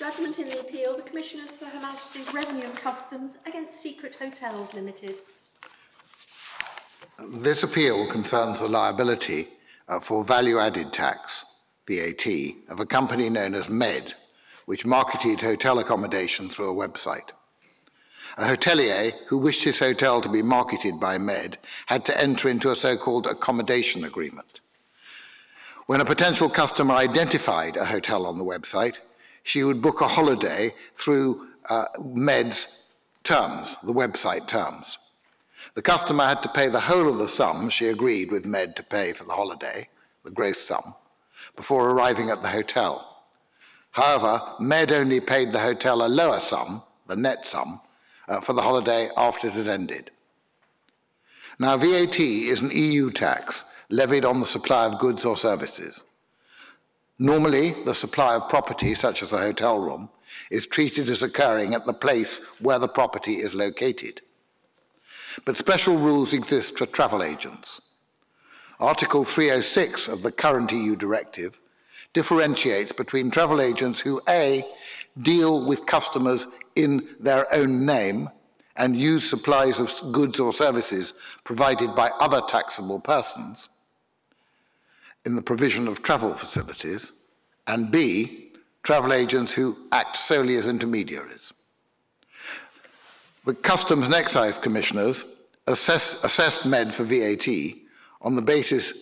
Judgment in the appeal. The Commissioners for Her Majesty's Revenue and Customs against Secret Hotels Limited. This appeal concerns the liability for value-added tax, VAT, of a company known as MED, which marketed hotel accommodation through a website. A hotelier who wished his hotel to be marketed by MED had to enter into a so-called accommodation agreement. When a potential customer identified a hotel on the website, she would book a holiday through MED's terms, the website terms. The customer had to pay the whole of the sum she agreed with MED to pay for the holiday, the gross sum, before arriving at the hotel. However, MED only paid the hotel a lower sum, the net sum, for the holiday after it had ended. Now, VAT is an EU tax levied on the supply of goods or services. Normally, the supply of property, such as a hotel room, is treated as occurring at the place where the property is located. But special rules exist for travel agents. Article 306 of the current EU directive differentiates between travel agents who A, deal with customers in their own name and use supplies of goods or services provided by other taxable persons in the provision of travel facilities, and B, travel agents who act solely as intermediaries. The Customs and Excise Commissioners assessed MED for VAT on the basis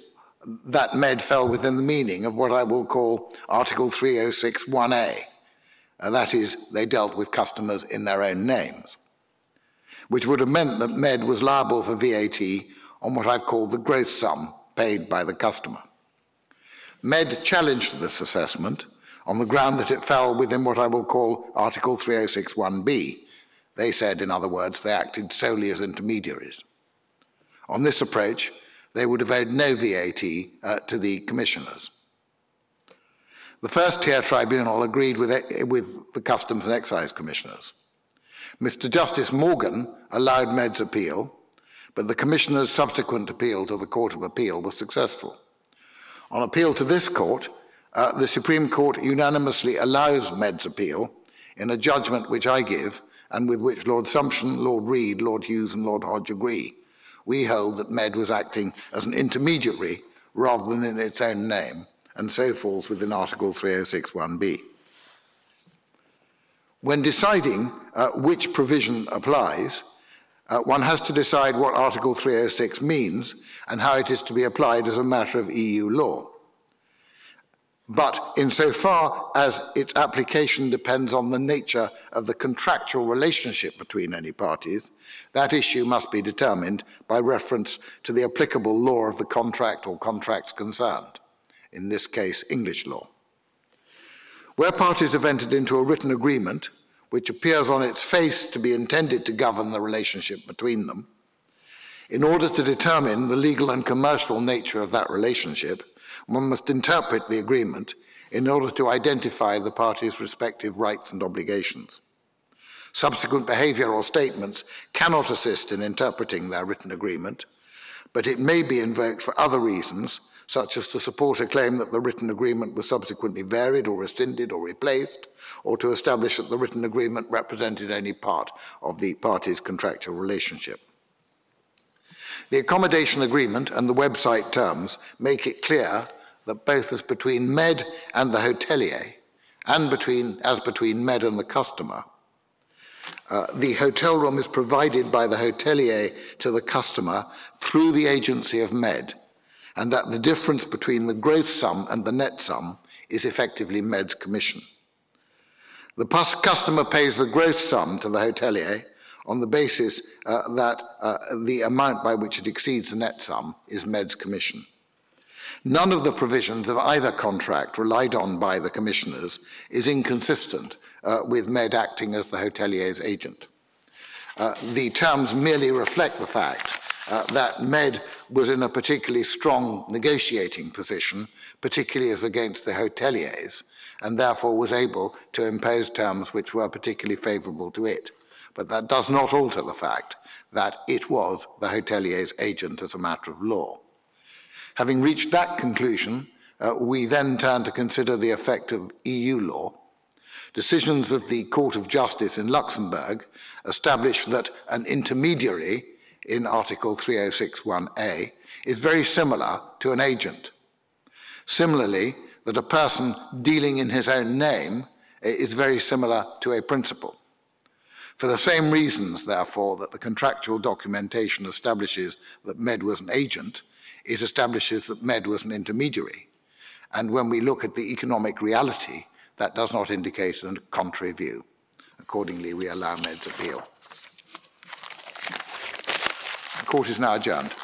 that MED fell within the meaning of what I will call Article 306(1)(a). That is, they dealt with customers in their own names, which would have meant that MED was liable for VAT on what I've called the gross sum paid by the customer. MED challenged this assessment on the ground that it fell within what I will call Article 306(1)(b). They said, in other words, they acted solely as intermediaries. On this approach, they would have owed no VAT to the Commissioners. The first-tier tribunal agreed with the Customs and Excise Commissioners. Mr. Justice Morgan allowed MED's appeal, but the Commissioners' subsequent appeal to the Court of Appeal was successful. On appeal to this court, the Supreme Court unanimously allows MED's appeal in a judgment which I give and with which Lord Sumption, Lord Reid, Lord Hughes and Lord Hodge agree. We hold that MED was acting as an intermediary rather than in its own name, and so falls within Article 306(1)(b). When deciding which provision applies, one has to decide what Article 306 means and how it is to be applied as a matter of EU law. But insofar as its application depends on the nature of the contractual relationship between any parties, that issue must be determined by reference to the applicable law of the contract or contracts concerned, in this case English law. Where parties have entered into a written agreement, which appears on its face to be intended to govern the relationship between them, in order to determine the legal and commercial nature of that relationship, one must interpret the agreement in order to identify the parties' respective rights and obligations. Subsequent behaviour or statements cannot assist in interpreting their written agreement, but it may be invoked for other reasons, such as to support a claim that the written agreement was subsequently varied or rescinded or replaced, or to establish that the written agreement represented any part of the parties' contractual relationship. The accommodation agreement and the website terms make it clear that both as between MED and the hotelier, and as between MED and the customer, the hotel room is provided by the hotelier to the customer through the agency of MED, and that the difference between the gross sum and the net sum is effectively MED's commission. The customer pays the gross sum to the hotelier on the basis that the amount by which it exceeds the net sum is MED's commission. None of the provisions of either contract relied on by the Commissioners is inconsistent with MED acting as the hotelier's agent. The terms merely reflect the fact that MED was in a particularly strong negotiating position, particularly as against the hoteliers, and therefore was able to impose terms which were particularly favourable to it. But that does not alter the fact that it was the hotelier's agent as a matter of law. Having reached that conclusion, we then turn to consider the effect of EU law. Decisions of the Court of Justice in Luxembourg establish that an intermediary in Article 3061A is very similar to an agent. Similarly, that a person dealing in his own name is very similar to a principal. For the same reasons, therefore, that the contractual documentation establishes that MED was an agent, it establishes that MED was an intermediary. And when we look at the economic reality, that does not indicate a contrary view. Accordingly, we allow MED's appeal. The court is now adjourned.